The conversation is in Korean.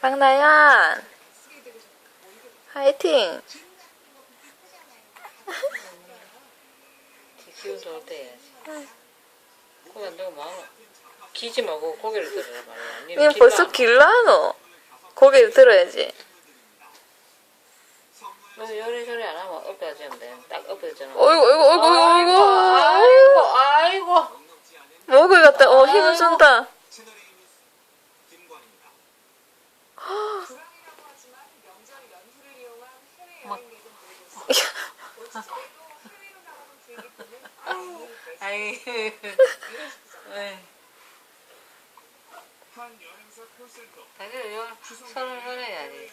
박나연 화이팅. 기운 좋을 때 해야지. 고기 안 되고 마음 기지 말고 고개를 들어라 말이야. 니 벌써 길라노. 고개를 들어야지. 너 요리조리 안 하면 엎어지면 돼. 딱 엎어지잖아. 어이구. 목을 갖다 힘을 준다. 아이. 다들 서로 해야지.